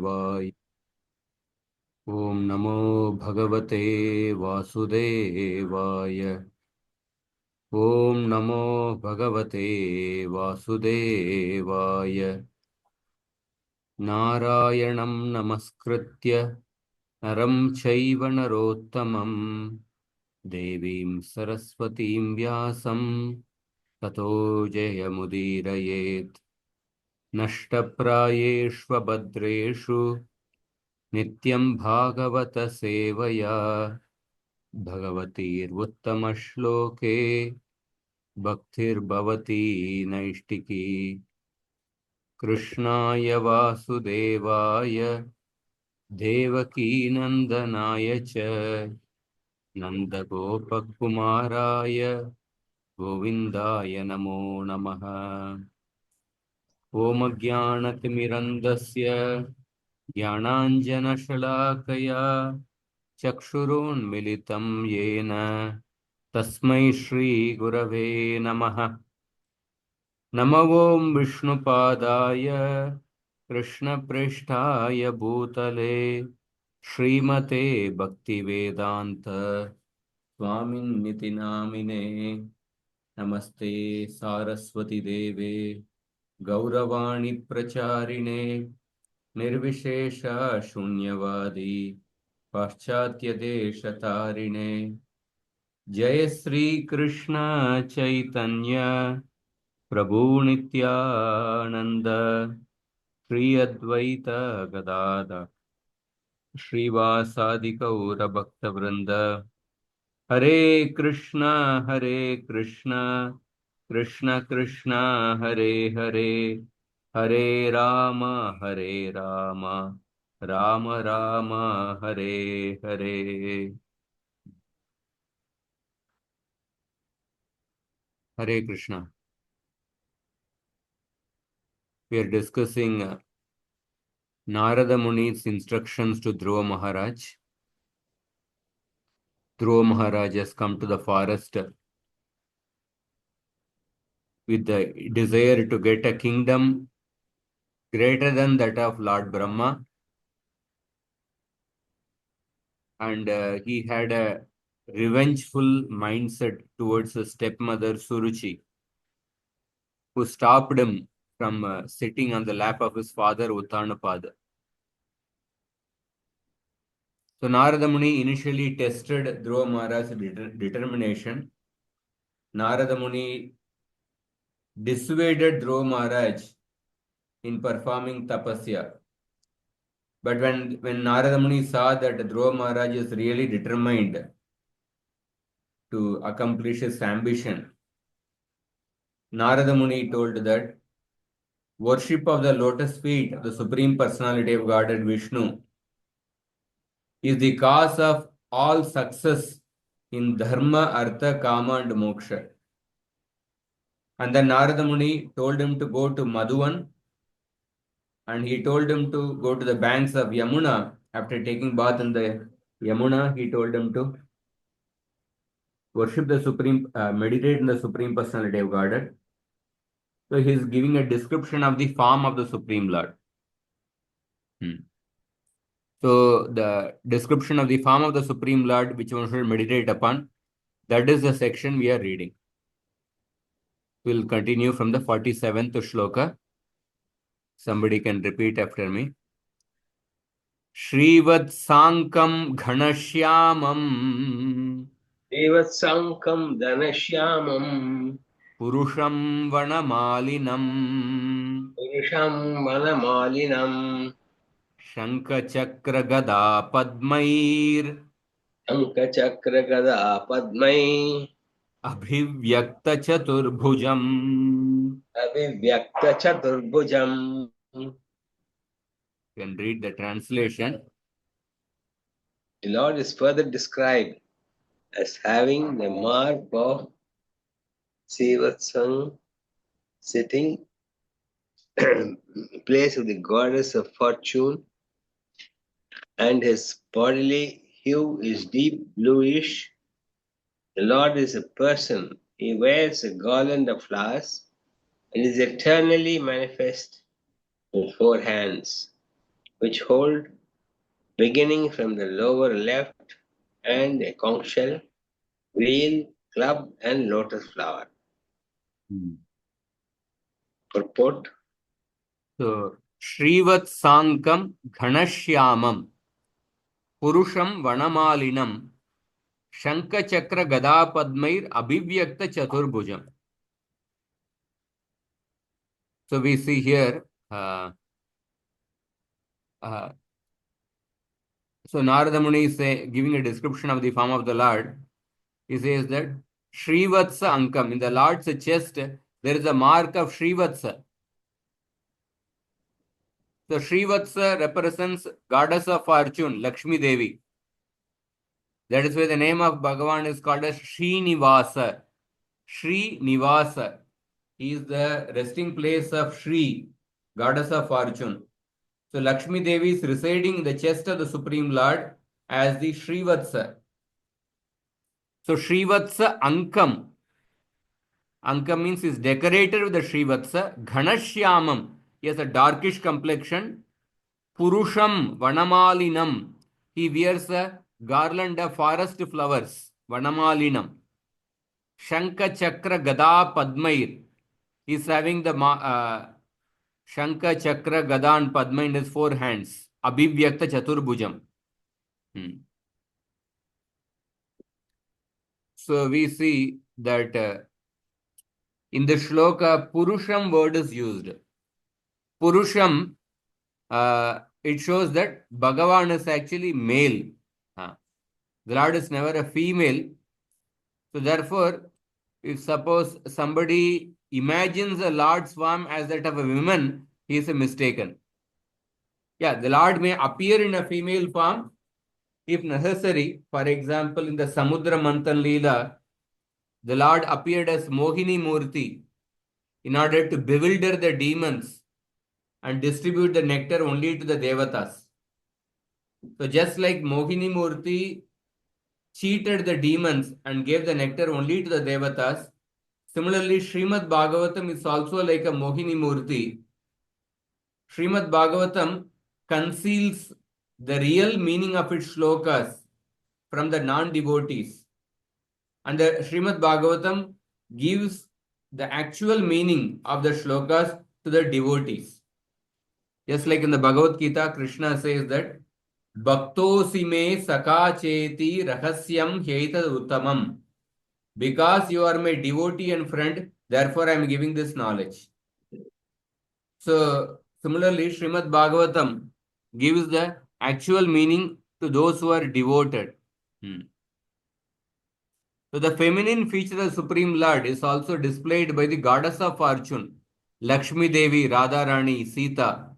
वासुदेवाय। ॐ नमो भगवते वासुदेवाय। ॐ नमो भगवते वासुदेवाय। नारायणं नमस्कृत्य नरं चैव नरोत्तमं देवीं सरस्वतीं व्यासं ततो जयमुदीरयेत्। नष्टप्रायेष्वभद्रेषु नित्यं भागवत सेवया भगवतीर्वुत्तमश्लोके भक्तिर्भवती नैष्टिकी। कृष्णाय वासुदेवाय देवकीनन्दनाय च नन्दगोपकुमाराय गोविन्दाय नमो नमः। ॐ अज्ञानतिमिरन्धस्य ज्ञानाञ्जनशलाकया चक्षुरुन्मिलितं येन तस्मै श्रीगुरवे नमः। नमो ॐ विष्णुपादाय कृष्णप्रेष्ठाय भूतले श्रीमते भक्तिवेदान्त स्वामिन्निति नामिने। नमस्ते सारस्वती देवे गौरवाणी प्रचारिणे निर्विशेष शून्यवादी पाश्चात्यदेशतारिणे। जय श्री कृष्ण चैतन्य प्रभु नित्यानंद श्री अद्वैत गदाधर श्रीवासादि गौर भक्तवृंद। हरे कृष्णा कृष्ण कृष्ण हरे हरे, हरे Ram Ram Ram Hare Hare. Hare Krishna. We are discussing Narada Muni's instructions to Dhruva Maharaj. Dhruva Maharaj has come to the forest with the desire to get a kingdom greater than that of Lord Brahma, and he had a revengeful mindset towards his stepmother Suruchi, who stopped him from sitting on the lap of his father Uttanapada. So Narada Muni initially tested Dhruva Maharaj's determination. Narada Muni dissuaded Dhruva Maharaj in performing tapasya. But when Narada Muni saw that Dhruva Maharaj is really determined to accomplish his ambition, Narada Muni told that worship of the lotus feet of the Supreme Personality of Godhead Vishnu is the cause of all success in Dharma, Artha, Kama and Moksha. And then Narada Muni told him to go to Madhuvan, and he told him to go to the banks of Yamuna. After taking bath in the Yamuna, he told him to worship the Supreme, meditate in the Supreme Personality of Godhead. So he is giving a description of the form of the Supreme Lord. So the description of the form of the Supreme Lord, which one should meditate upon, that is the section we are reading. We'll continue from the 47th shloka. Somebody can repeat after me. Shrivatsankam Ghanashyamam Devatsankam Dhanashyamam Purusham Vanamalinam Purusham Vanamalinam Shankachakra Gada Padmair Ankachakra Gada Padmai Abhivyakta Chaturbhujam. Avivyakta Chaturbhujam. You can read the translation. The Lord is further described as having the mark of Sivatsang sitting place of the goddess of fortune, and his bodily hue is deep bluish. The Lord is a person. He wears a garland of flowers and is eternally manifest in four hands. which hold beginning from the lower left and a conch shell, wheel, club, and lotus flower. Purport. So, Shrivatsankam Ghanashyamam Purusham Vanamalinam Shankachakra Gadapadmair Abhivyakta Chaturbhujam. So we see here, so Narada Muni is giving a description of the form of the Lord. He says that Shrivatsa Ankam, in the Lord's chest, there is a mark of Shrivatsa. So Shrivatsa represents goddess of fortune, Lakshmi Devi. That is why the name of Bhagavan is called as Srinivasa. Srinivasa. He is the resting place of Shri, goddess of fortune. So Lakshmi Devi is residing in the chest of the Supreme Lord as the Shrivatsa. So Shrivatsa Ankam. Ankam means is decorated with the Shrivatsa. Ghanashyamam. He has a darkish complexion. Purusham Vanamalinam. He wears a garland of forest flowers. Vanamalinam. Shanka Chakra Gada Padmair. He is having the Shanka Chakra Gada and Padma in his four hands. Abhivyakta Chaturbhujam. So we see that in the shloka, Purusham word is used. Purusham, it shows that Bhagavan is actually male. The Lord is never a female. So therefore, if suppose somebody imagines a Lord's form as that of a woman, he is mistaken. Yeah, the Lord may appear in a female form if necessary. For example, in the Samudra Manthan Leela, the Lord appeared as Mohini Murti in order to bewilder the demons and distribute the nectar only to the Devatas. So just like Mohini Murti cheated the demons and gave the nectar only to the Devatas, similarly Srimad Bhagavatam is also like a Mohini Murti. Srimad Bhagavatam conceals the real meaning of its shlokas from the non-devotees. And the Srimad Bhagavatam gives the actual meaning of the shlokas to the devotees. Just like in the Bhagavad Gita, Krishna says that Bhaktosi me saka cheti rahasyam hyetad uttamam. Because you are my devotee and friend, therefore I am giving this knowledge. So, similarly, Srimad Bhagavatam gives the actual meaning to those who are devoted. So, the feminine feature of the Supreme Lord is also displayed by the goddess of fortune, Lakshmi Devi, Radharani, Sita.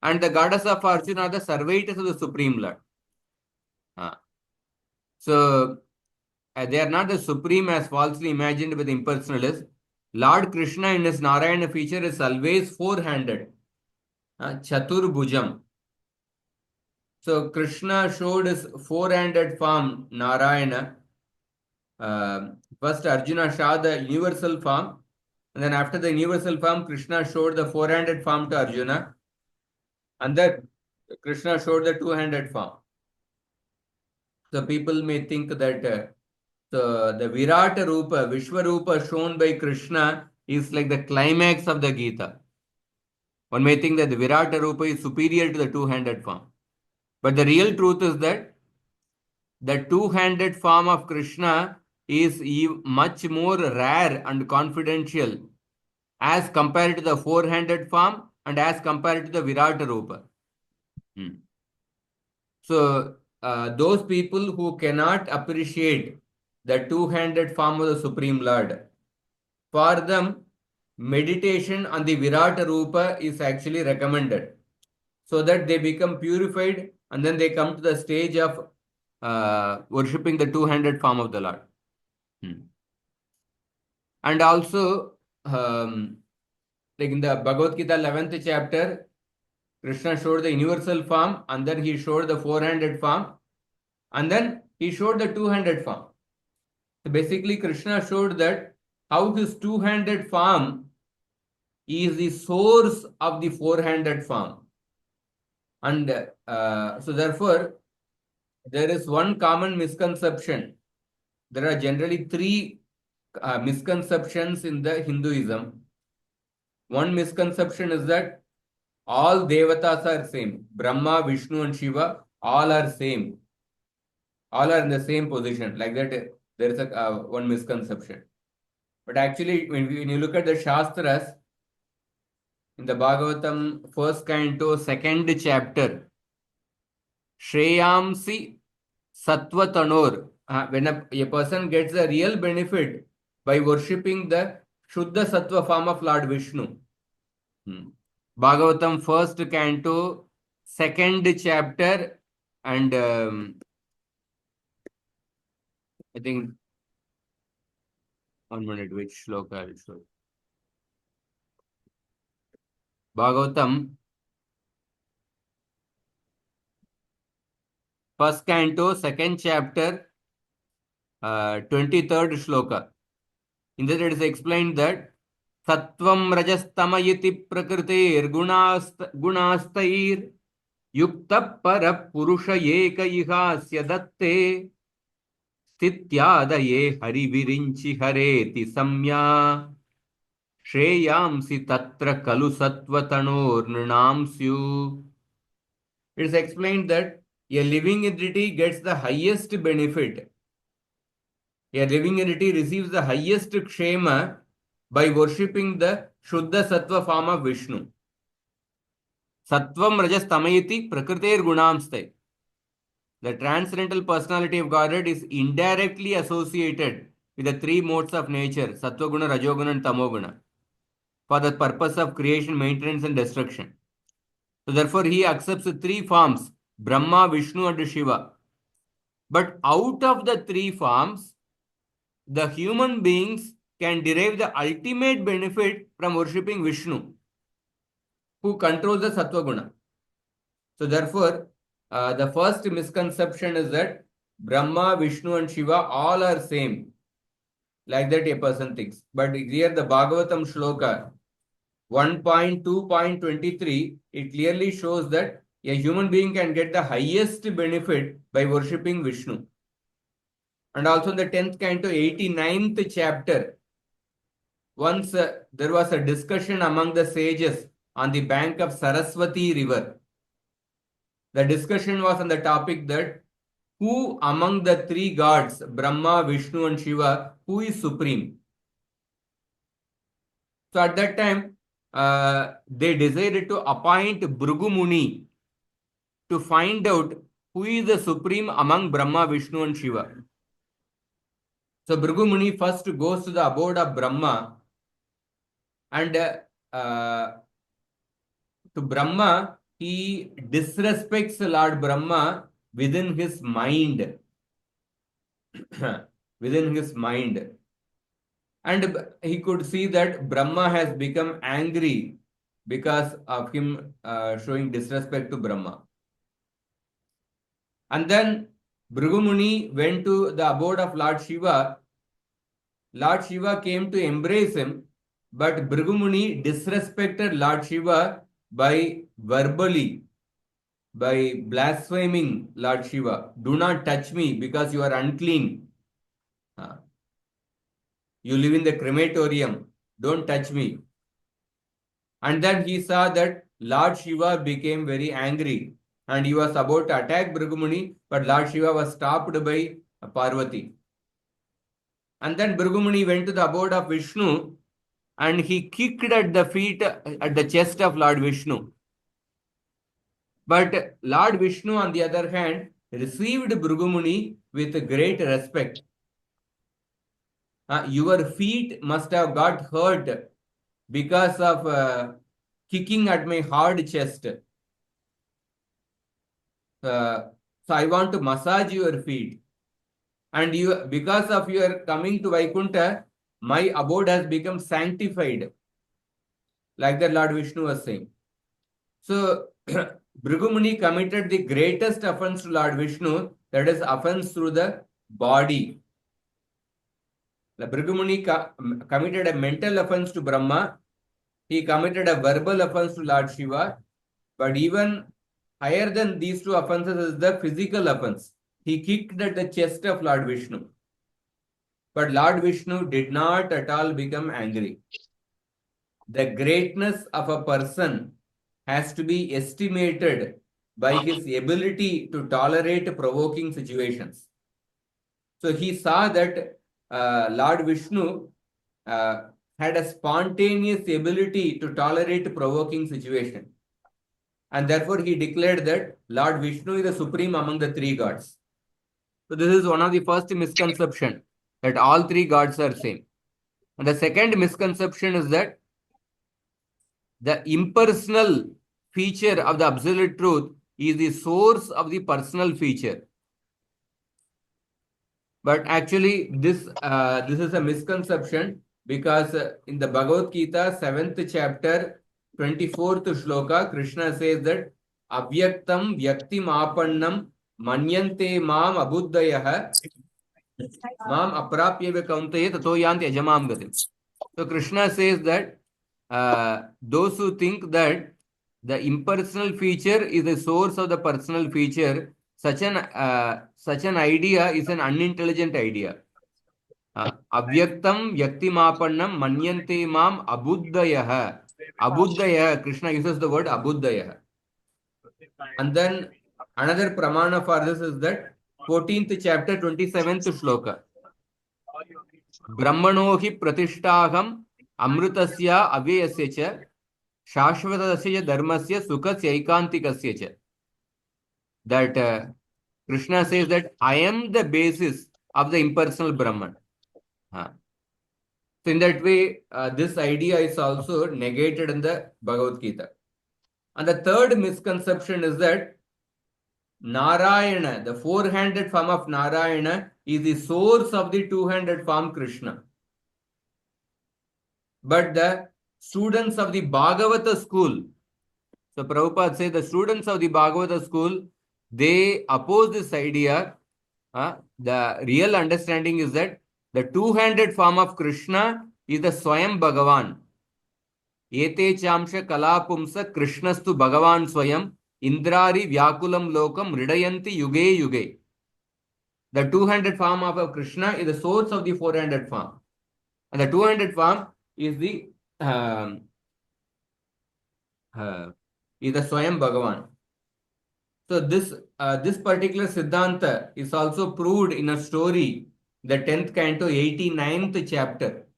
And the goddess of fortune are the servitors of the Supreme Lord. So, they are not the supreme as falsely imagined by the impersonalists. Lord Krishna in his Narayana feature is always four-handed. Chatur Bhujam. So Krishna showed his four-handed form, Narayana. First Arjuna saw the universal form. And then after the universal form, Krishna showed the four-handed form to Arjuna. And then Krishna showed the two-handed form. So people may think that the Virata Rupa, Vishwarupa shown by Krishna is like the climax of the Gita. One may think that the Virata Rupa is superior to the two-handed form. But the real truth is that the two-handed form of Krishna is much more rare and confidential as compared to the four-handed form and as compared to the Virata Rupa. So, those people who cannot appreciate the two-handed form of the Supreme Lord, for them, meditation on the Virata Rupa is actually recommended so that they become purified and then they come to the stage of worshipping the two-handed form of the Lord. And also, like in the Bhagavad Gita 11th chapter, Krishna showed the universal form and then he showed the four-handed form and then he showed the two-handed form. So basically, Krishna showed that how his two-handed form is the source of the four-handed form. And so therefore, there is one common misconception. There are generally three misconceptions in the Hinduism. One misconception is that all devatas are same. Brahma, Vishnu, and Shiva all are same. All are in the same position. Like that, there is a one misconception. But actually, when you look at the Shastras, in the Bhagavatam, first canto, second chapter, Shreyamsi Sattvatanor. When a person gets a real benefit by worshipping the Shuddha Sattva form of Lord Vishnu. Bhagavatam, first canto, second chapter, and I think 1 minute, which shloka I will show. Bhagavatam, first canto, second chapter, 23rd shloka. In that it is explained that Sattvam Rajastamayiti Prakritir Gunastair Yukta Para Purusha Yeka Ihasya Datte Stityadaye Harivirinchi Hareti Samya Shreyamsi Tatra Kalu Sattvatanor Nrinamsyu. It is explained that a living entity gets the highest benefit. A living entity receives the highest kshema by worshipping the Shuddha Sattva form of Vishnu. Sattvam Rajas Tamayiti Prakriter Gunamste. The transcendental personality of Godhead is indirectly associated with the three modes of nature, Sattva Guna, Rajoguna, and Tamoguna, for the purpose of creation, maintenance, and destruction. So therefore, he accepts the three forms, Brahma, Vishnu, and Shiva. But out of the three forms, the human beings can derive the ultimate benefit from worshipping Vishnu, who controls the Sattva Guna. So therefore, the first misconception is that Brahma, Vishnu, and Shiva all are same. Like that a person thinks. But here the Bhagavatam shloka 1.2.23, it clearly shows that a human being can get the highest benefit by worshipping Vishnu. And also in the 10th canto, 89th chapter, once there was a discussion among the sages on the bank of Saraswati river. The discussion was on the topic that who among the three gods, Brahma, Vishnu, and Shiva, who is supreme? So at that time, they decided to appoint Bhrigu Muni to find out who is the supreme among Brahma, Vishnu, and Shiva. So Bhrigu Muni first goes to the abode of Brahma, and to Brahma, he disrespects Lord Brahma within his mind. Within his mind. And he could see that Brahma has become angry because of him showing disrespect to Brahma. And then Bhrigu Muni went to the abode of Lord Shiva. Lord Shiva came to embrace him, but Bhrigu Muni disrespected Lord Shiva by verbally, by blaspheming Lord Shiva. Do not touch me because you are unclean. You live in the crematorium. Don't touch me. And then he saw that Lord Shiva became very angry and he was about to attack Bhrigu Muni, but Lord Shiva was stopped by Parvati. And then Bhrigu Muni went to the abode of Vishnu and he kicked at the feet, at the chest of Lord Vishnu. But Lord Vishnu, on the other hand, received Bhrigu Muni with great respect. Your feet must have got hurt because of kicking at my hard chest. So I want to massage your feet. And you, because of your coming to Vaikuntha, my abode has become sanctified. Like that Lord Vishnu was saying. So Bhrigu Muni committed the greatest offense to Lord Vishnu, that is offense through the body. The Bhrigu Muni committed a mental offense to Brahma. He committed a verbal offense to Lord Shiva. But even higher than these two offenses is the physical offense. He kicked at the chest of Lord Vishnu. But Lord Vishnu did not at all become angry. The greatness of a person has to be estimated by his ability to tolerate provoking situations. So he saw that Lord Vishnu had a spontaneous ability to tolerate provoking situation. And therefore he declared that Lord Vishnu is the supreme among the three gods. So this is one of the first misconception, that all three gods are same. And the second misconception is that the impersonal feature of the absolute truth is the source of the personal feature. But actually, this is a misconception, because in the Bhagavad Gita, 7th chapter, 24th shloka, Krishna says that Avyaktam Vyaktim Apannam Manyante Mam Abuddhayah Mam Aprapyeva Kauntaye Tato Yanti Ajamam Gatim. So Krishna says that those who think that the impersonal feature is the source of the personal feature, such an idea is an unintelligent idea. Avyaktam Vyaktimapannam Manyante Mam Abuddhayah. Abuddhayah, Krishna uses the word Abuddhayah. And then another pramana for this is that 14th chapter, 27th shloka. Brahmano hi pratishthaham amrutasya avyasya cha shashvatasya dharmasya sukasya eikantikasya cha. That Krishna says that I am the basis of the impersonal Brahman. So in that way, this idea is also negated in the Bhagavad Gita. And the third misconception is that Narayana, the four-handed form of Narayana, is the source of the two-handed form Krishna. But the students of the Bhagavata school, so Prabhupada says the students of the Bhagavata school, they oppose this idea. The real understanding is that the two-handed form of Krishna is the Swayam Bhagavan. Ete chamsha kalapumsa Krishnastu Bhagavan Swayam Indrari Vyakulam Lokam Ridayanti Yuge Yuge. The two-handed form of Krishna is the source of the four-handed form. And the two-handed form is the Swayam Bhagavan. So this particular Siddhanta is also proved in a story, the 10th canto, 89th chapter.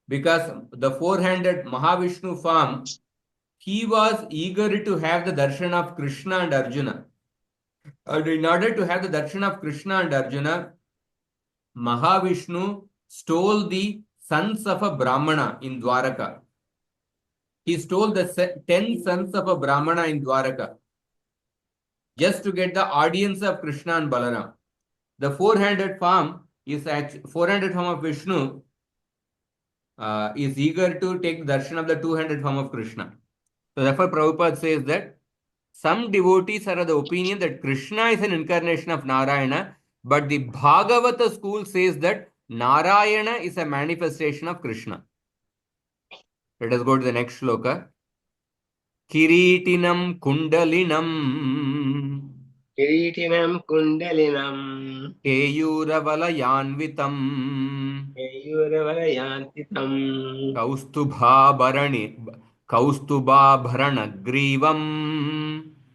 Because the four-handed Mahavishnu form, he was eager to have the darshan of Krishna and Arjuna. And in order to have the darshan of Krishna and Arjuna, Mahavishnu stole the sons of a Brahmana in Dwaraka. He stole the 10 sons of a Brahmana in Dwaraka just to get the audience of Krishna and Balaram. The four-handed form is four-handed form of Vishnu is eager to take darshan of the two-handed form of Krishna. So therefore Prabhupada says that some devotees are of the opinion that Krishna is an incarnation of Narayana, but the Bhagavata school says that Narayana is a manifestation of Krishna. Let us go to the next shloka. Kiritinam Kundalinam Kiritinam Kundalinam Keyuravalanvitam Keyuravalayantitam Kaustubhabharanagrivam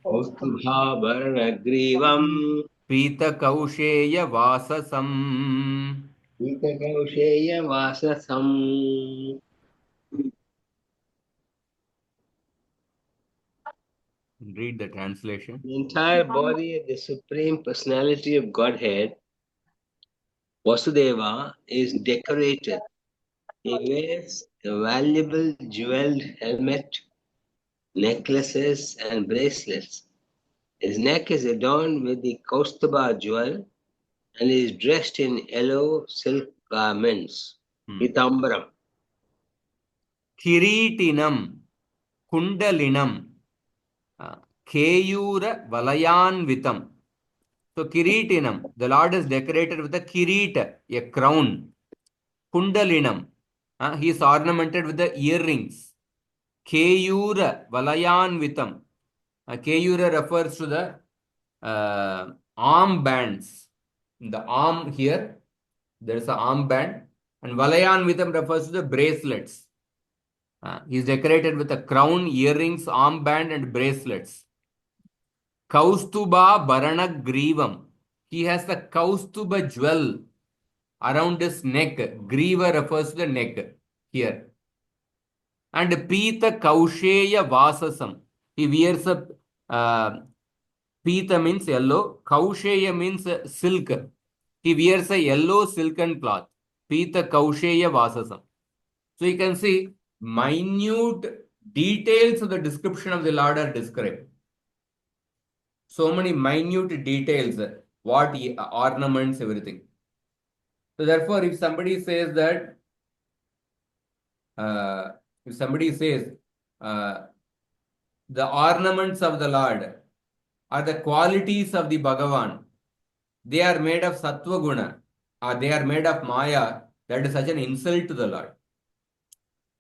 Kaustubhabharanagrivam Pītakausheya Vasasam. Pītakausheya Vasasam. Read the translation. The entire body of the Supreme Personality of Godhead, Vasudeva, is decorated. He wears a valuable jeweled helmet, necklaces, and bracelets. His neck is adorned with the Kaustubha jewel, and he is dressed in yellow silk garments. Pitambaram. Kiritinam Kundalinam Keyura Valayanvitam. So Kiritinam, the Lord is decorated with a kirita, a crown. Kundalinam, he is ornamented with the earrings. Keyura Valayanvitam. Keyura refers to the arm bands. The arm here, there is an arm band. And Valayanvitam refers to the bracelets. He is decorated with a crown, earrings, armband, and bracelets. Kaustuba Bharana Grivam. He has the Kaustuba jewel around his neck. Griva refers to the neck here. And Pita Kausheya Vasasam. He wears a Pita means yellow. Kausheya means silk. He wears a yellow silken cloth. Pita Kausheya Vasasam. So you can see minute details of the description of the Lord are described. So many minute details, what ornaments, everything. So therefore, if somebody says that, if somebody says the ornaments of the Lord are the qualities of the Bhagavan, they are made of Sattva Guna, or they are made of Maya, that is such an insult to the Lord.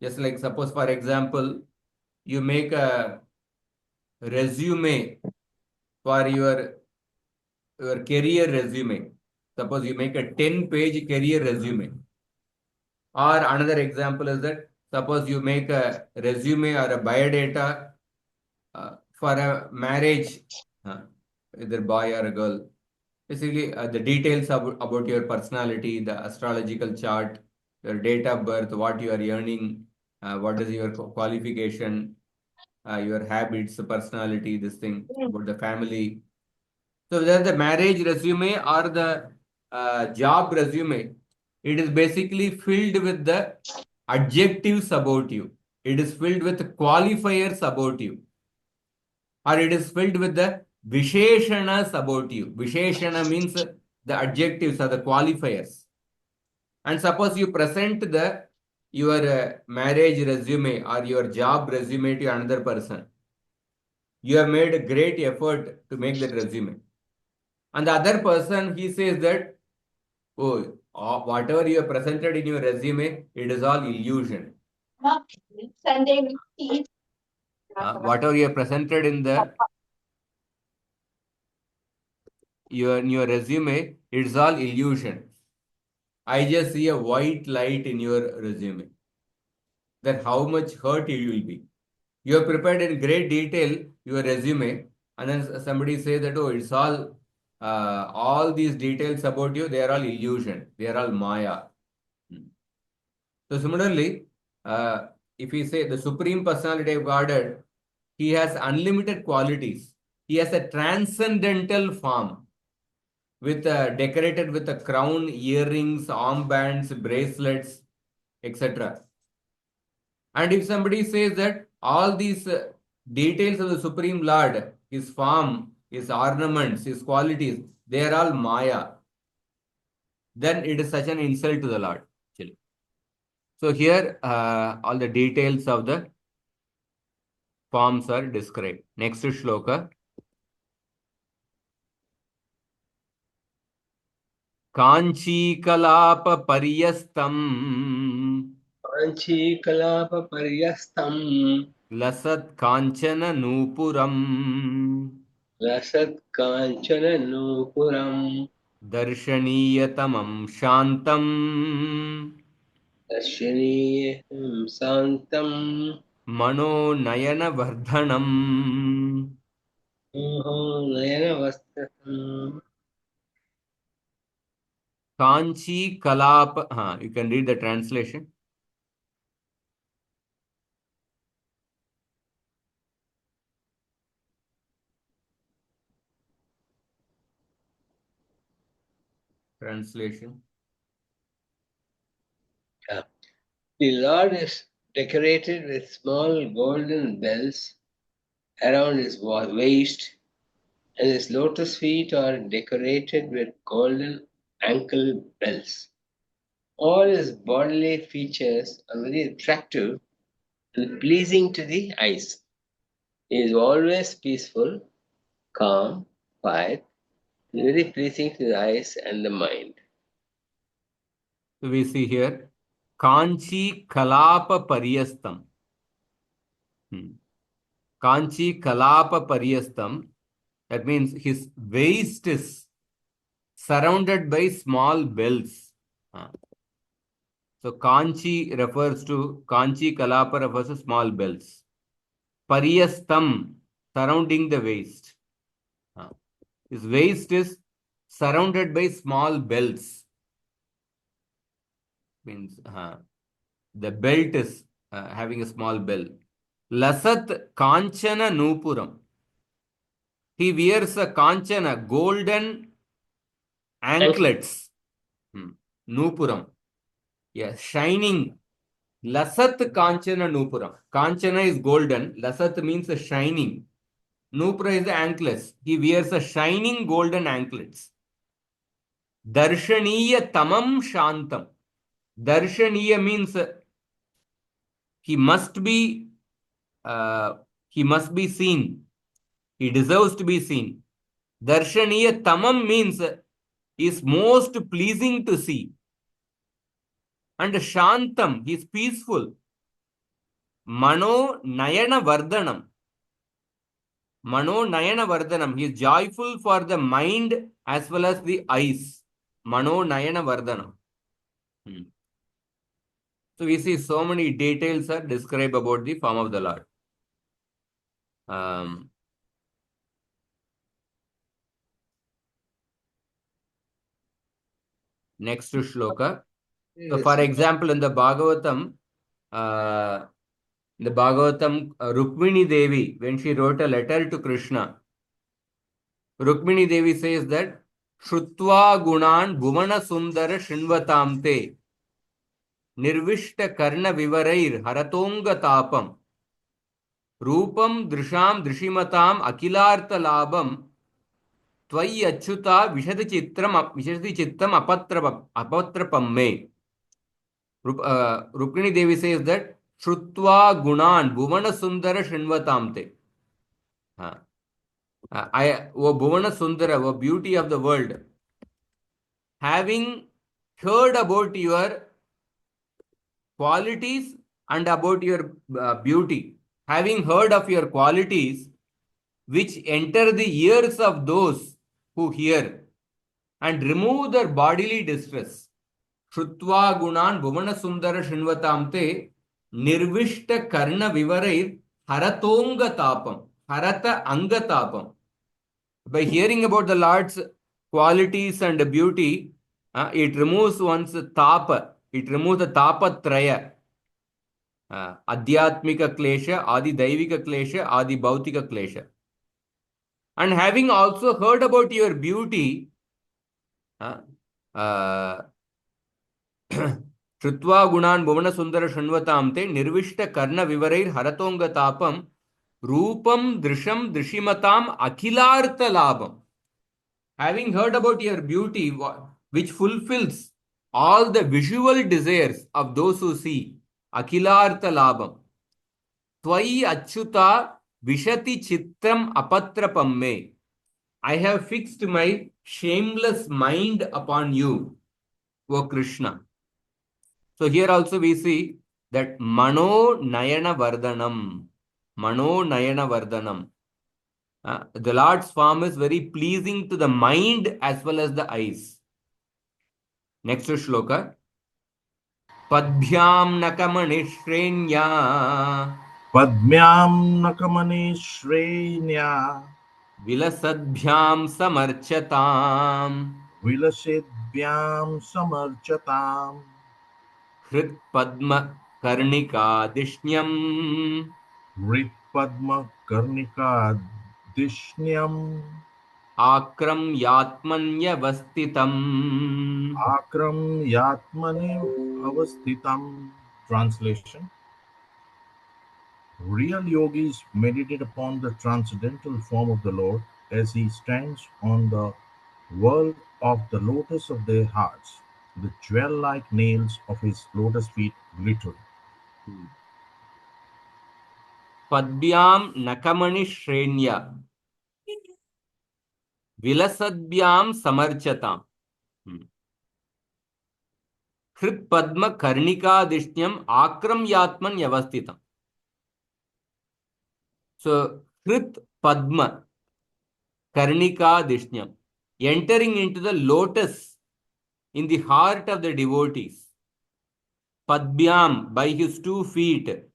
Just like suppose, for example, you make a resume for your career resume. Suppose you make a 10-page career resume. Or another example is that suppose you make a resume or a biodata for a marriage, either boy or a girl. Basically, the details about your personality, the astrological chart, your date of birth, what you are earning, what is your qualification, your habits, personality, this thing, about the family. So whether the marriage resume or the job resume, it is basically filled with the adjectives about you. It is filled with qualifiers about you. Or it is filled with the visheshanas about you. Visheshana means the adjectives or the qualifiers. And suppose you present your marriage resume or your job resume to another person. You have made a great effort to make that resume. And the other person, he says that, oh, whatever you have presented in your resume, it is all illusion. Whatever you have presented in your resume, it's all illusion. I just see a white light in your resume. That how much hurt you will be. You have prepared in great detail your resume, and then somebody says that, oh, it's all these details about you, they are all illusion. They are all Maya. So similarly, if we say the Supreme Personality of Godhead, he has unlimited qualities. He has a transcendental form with decorated with a crown, earrings, armbands, bracelets, etc. And if somebody says that all these details of the Supreme Lord, his form, his ornaments, his qualities, they are all Maya, then it is such an insult to the Lord. Actually. So here, all the details of the forms are described. Next shloka. Kanchi Paryastam काञ्चीकलापपर्यस्तं Lasat Kanchana Nupuram लसत्काञ्चननूपुरम् Darshaniyatamam Shantam दर्शनीयं शान्तं Mano Nayana Vardhanam. नयनवस्तकम्. Kanchi Kalapa. You can read the translation. Translation. Yeah. The Lord is decorated with small golden bells around his waist, and his lotus feet are decorated with golden ankle bells. All his bodily features are very attractive and pleasing to the eyes. He is always peaceful, calm, quiet, and very pleasing to the eyes and the mind. So we see here Kanchi Kalapa Paryastam. Kanchi Kalapa Paryastam. That means his waist is surrounded by small bells. So Kanchi Kalapa refers to small bells. Paryastam, surrounding the waist. His waist is surrounded by small bells. Means the belt is having a small bell. Lasat Kanchana Nupuram. He wears a Kanchana, golden anklets. Nupuram. Yes, shining. Lasat Kanchana Nupuram. Kanchana is golden. Lasat means a shining. Nupura is the anklets. He wears a shining golden anklets. Darshaniya Tamam Shantam. Darshaniya means he must be seen. He deserves to be seen. Darshaniya Tamam means is most pleasing to see. And Shantam, he is peaceful. Mano Nayana Vardhanam. Mano Nayana Vardhanam. He is joyful for the mind as well as the eyes. Mano Nayana Vardhanam. So we see so many details are described about the form of the Lord. Next shloka. So for example, in the Bhagavatam, Rukmini Devi, when she wrote a letter to Krishna, Rukmini Devi says that Shrutva Gunan Bhuvana Sundara Shinvatamte Nirvishta Karna Vivarair Haratonga Tapam Rupam Drisham Drishimatam Akilartha Labam Tvai Achyuta Vishati Chittam Apatrapam Me. Rukmini Devi says that Shrutva Gunan Bhuvana Sundara Shinvatamte. O Bhuvana Sundara, O beauty of the world, having heard about your qualities and about your beauty, having heard of your qualities which enter the ears of those who hear and remove their bodily distress. Shrutva Gunan Bhuvana Sundara Shinvatamte Nirvishta Karna Vivarair Haratonga Tapam. Harata Anga Tapam. By hearing about the Lord's qualities and beauty, it removes one's tapa. It removes the tapatraya. Adhyatmika klesha, adi daivika klesha, adi bhautika klesha. And having also heard about your beauty, Shrutva Gunan Bhuvana Sundara Shanvatamte Nirvishta Karna Vivarair Haratonga Tapam Rupam Drisham Drishimatam Akhilartha Labam. Having heard about your beauty, which fulfills all the visual desires of those who see, Akhilartha Labam. Tvai Achyuta Vishati Chitram Apatrapam Me. I have fixed my shameless mind upon you, O Krishna. So here also we see that Mano Nayana Vardhanam. Mano Nayana Vardhanam. The Lord's form is very pleasing to the mind as well as the eyes. Next shloka. Padbhyam nakamani shrenya. Padmyam nakamani shrenya. Vilasadbhyam samarchatam. Vilasidbyam samarchatam. Hrit padma karnika dishnyam. Rit padma karnika dishnyam. Akram yatmanya vastitam. Akram yatmani avastitam. Translation. Real yogis meditate upon the transcendental form of the Lord as he stands on the whirl of the lotus of their hearts. The jewel-like nails of his lotus feet glitter. Padbyam nakamani shrenya. Vilasadbyam samarchatam. Hrit padma karnika dishnyam akram yatman yavastitam. So, Hrit Padma Karnika Dishnyam, entering into the lotus in the heart of the devotees. Padbyam, by his 2 feet.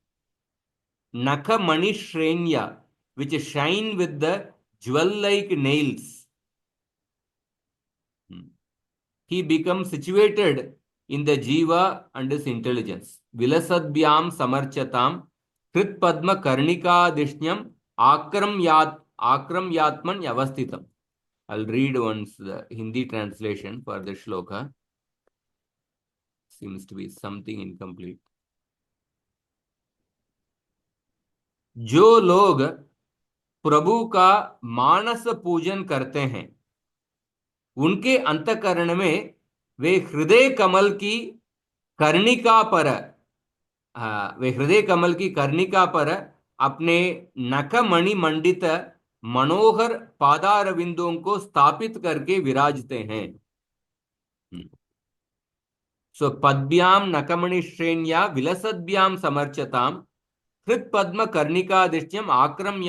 Naka Mani Shrenya, which shine with the jewel-like nails. He becomes situated in the jiva and his intelligence. Vilasadbyam samarchatam, Hrit Padma Karnika Dishnyam, Akram Yatman Yavastitam. I'll read once the Hindi translation for the shloka. Seems to be something incomplete. जो लोग प्रभु का मानस पूजन करते हैं, उनके अंतकरण में वे हृदय कमल की कर्णिका पर अपने नखमणि मंडित मनोहर पादारविंदों को स्थापित करके विराजते हैं. So Padbyam Nakamani Shrenya Vilasadbyam Samarchatam Hrit Padma Karnika Dishyam Akram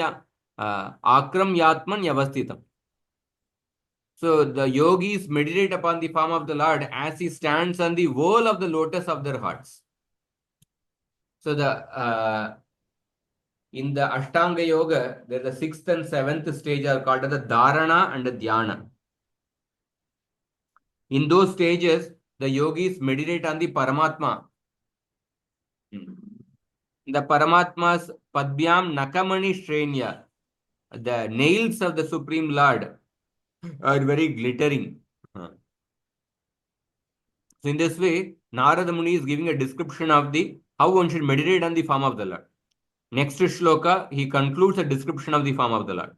Yatman Yavastitam. So the yogis meditate upon the form of the Lord as he stands on the wall of the lotus of their hearts. So in the Ashtanga Yoga, there the 6th and 7th stage are called as the Dharana and the Dhyana. In those stages, the yogis meditate on the Paramatma. The Paramatma's Padbyam Nakamani Shrenya, the nails of the Supreme Lord, are very glittering. So in this way, Narada Muni is giving a description of how one should meditate on the form of the Lord. Next shloka, he concludes a description of the form of the Lord.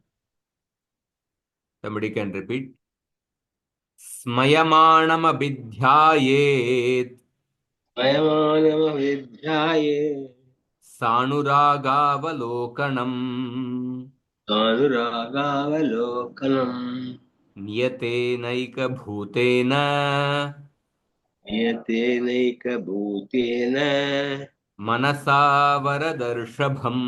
Somebody can repeat. Smayamanam abidhyayet. Smayamanam abidhyayet. Sanuragavalokanam. Sanuragavalokanam. Niyatenaika bhutena. Niyatenaika bhutena. Manasa varadarshabham.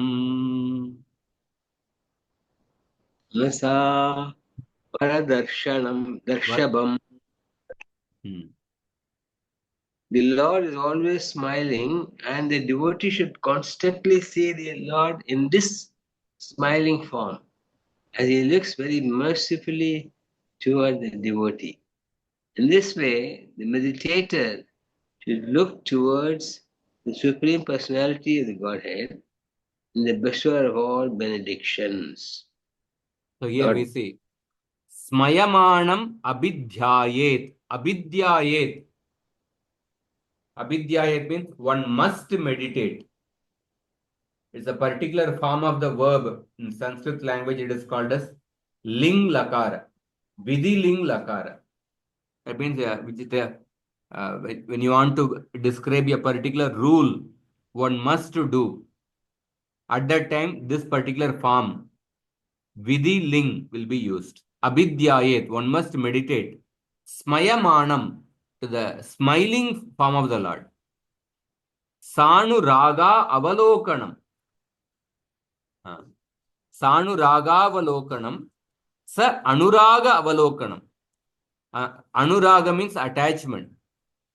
Manasa varadarshabham. The Lord is always smiling, and the devotee should constantly see the Lord in this smiling form, as he looks very mercifully toward the devotee. In this way, the meditator should look towards the Supreme Personality of the Godhead in the bestower of all benedictions. So here we see Smayamanam abidhyayet. Abidhyayet. Abidhyayet means one must meditate. It's a particular form of the verb. In Sanskrit language, it is called as ling lakara. Vidhi ling lakara. That means when you want to describe a particular rule, one must do. At that time, this particular form, vidhi ling, will be used. Abidhyayet, one must meditate. Smayamanam, to the smiling form of the Lord. Sanu raga avalokanam. Sanu raga avalokanam. Sa anuraga avalokanam. Anuraga means attachment.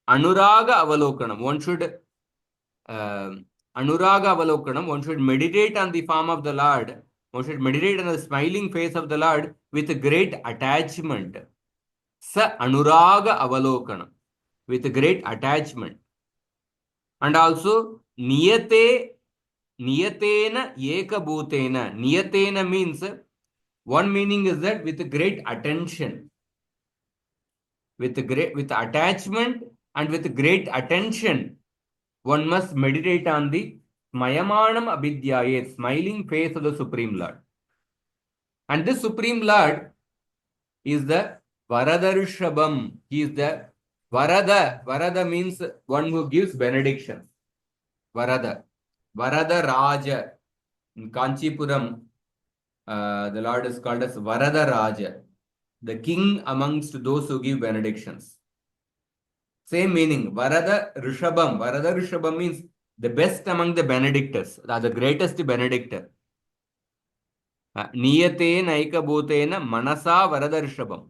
Anuraga avalokanam. One should meditate on the form of the Lord. One should meditate on the smiling face of the Lord with great attachment. Sa anuraga avalokanam. With great attachment. And also niyatena ekabhutena. Niyatena means, one meaning is that with great attention. With attachment and with great attention, one must meditate on the Smayamanam abidhyayet, smiling face of the Supreme Lord. And this Supreme Lord is the Varadarshabham. He is the Varada. Varada means one who gives benedictions. Varada. Varada Raja. In Kanchipuram, the Lord is called as Varada Raja, the king amongst those who give benedictions. Same meaning. Varada Rishabham. Varada Rishabham means the best among the benedictors, the greatest benedictor. Niyatena Aikabhutena Manasa Varadarshapam.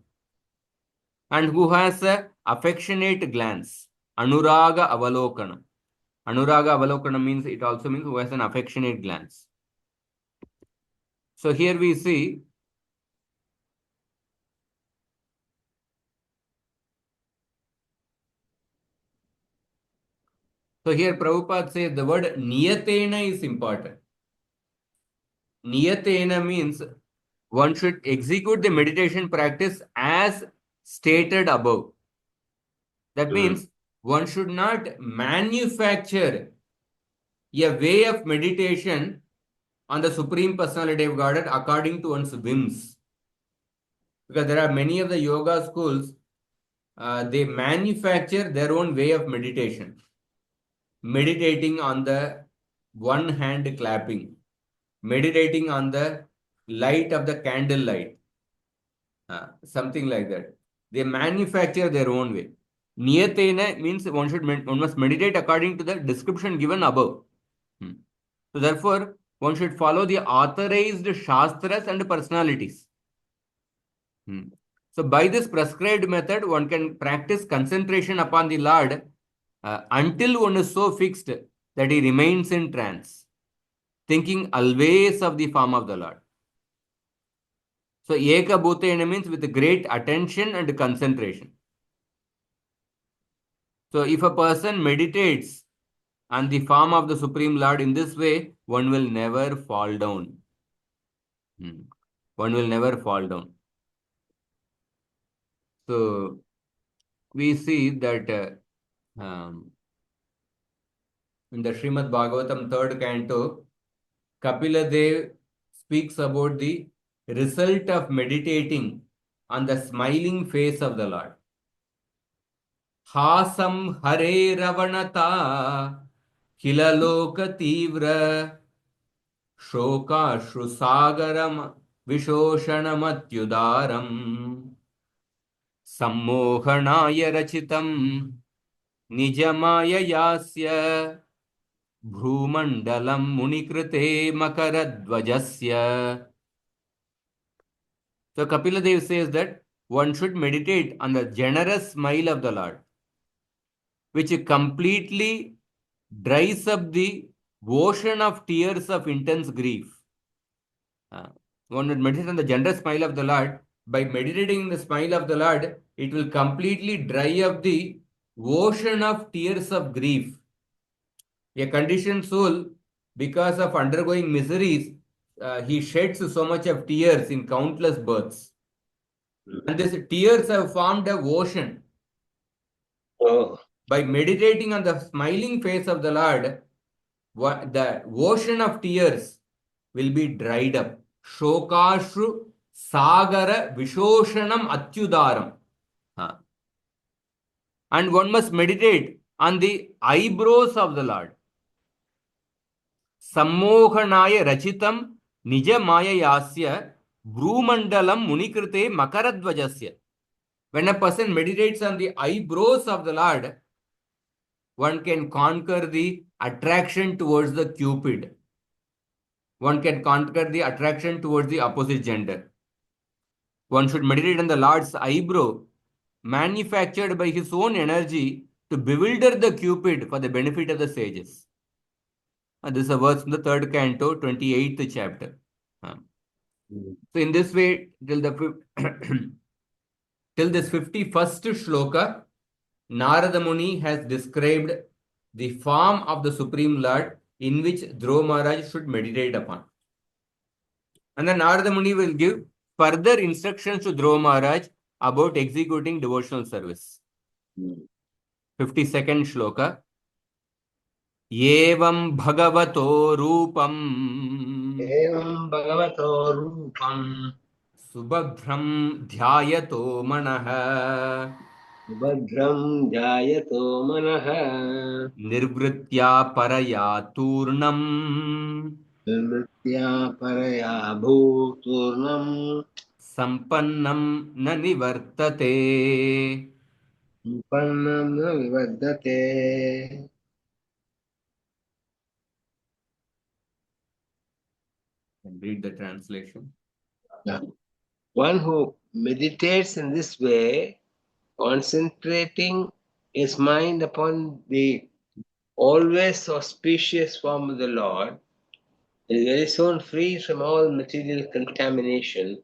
And who has a affectionate glance. Anuraga Avalokana. Anuraga Avalokana means, it also means who has an affectionate glance. So here we see here Prabhupada says the word Niyatena is important. Niyatena means one should execute the meditation practice as stated above. That means one should not manufacture a way of meditation on the Supreme Personality of Godhead according to one's whims. Because there are many of the yoga schools, they manufacture their own way of meditation. Meditating on the one hand clapping, meditating on the light of the candle light, something like that. They manufacture their own way. Niyatena means one must meditate according to the description given above. So therefore, one should follow the authorized shastras and personalities. So by this prescribed method, one can practice concentration upon the Lord until one is so fixed that he remains in trance, thinking always of the form of the Lord. So Eka Bhutena means with great attention and concentration. So if a person meditates on the form of the Supreme Lord in this way, one will never fall down. One will never fall down. So we see that in the Srimad Bhagavatam 3rd canto, Kapila Dev speaks about the result of meditating on the smiling face of the Lord. Hasam Hare Ravanata Kilaloka Tivra Shoka Shrusagaram Vishoshanamatyudaram Sammohanaya Rachitam Nijamaya Yasya Bhrumandalam Munikrite Makaradvajasya. So Kapila Dev says that one should meditate on the generous smile of the Lord, which completely dries up the ocean of tears of intense grief. One would meditate on the generous smile of the Lord. By meditating in the smile of the Lord, it will completely dry up the ocean of tears of grief. A conditioned soul, because of undergoing miseries, he sheds so much of tears in countless births. And these tears have formed a ocean. Oh. By meditating on the smiling face of the Lord, the ocean of tears will be dried up. Shokashru Sagara Vishoshanam Atyudaram. And one must meditate on the eyebrows of the Lord. Sammohanaya Rachitam Nija Maya Yasya Bhrumandalam Munikrite Makaradvajasya. When a person meditates on the eyebrows of the Lord, one can conquer the attraction towards the Cupid. One can conquer the attraction towards the opposite gender. One should meditate on the Lord's eyebrow, manufactured by his own energy to bewilder the Cupid for the benefit of the sages. And this is a verse from the 3rd canto, 28th chapter. So in this way, till this 51st shloka, Narada Muni has described the form of the Supreme Lord in which Dhruva Maharaj should meditate upon. And then Narada Muni will give further instructions to Dhruva Maharaj about executing devotional service. 52nd shloka. Evam Bhagavato Rupam Evam Bhagavato Rupam Subhadram Dhyayato Manaha Bhadram Jayato Manaha Nirvritya Paraya Turnam Nritya Paraya Bhuturnam Sampannam Na Nivartate. Pannam na Vivadate. read the translation. Yeah. One who meditates in this way, concentrating his mind upon the always auspicious form of the Lord, is very soon free from all material contamination.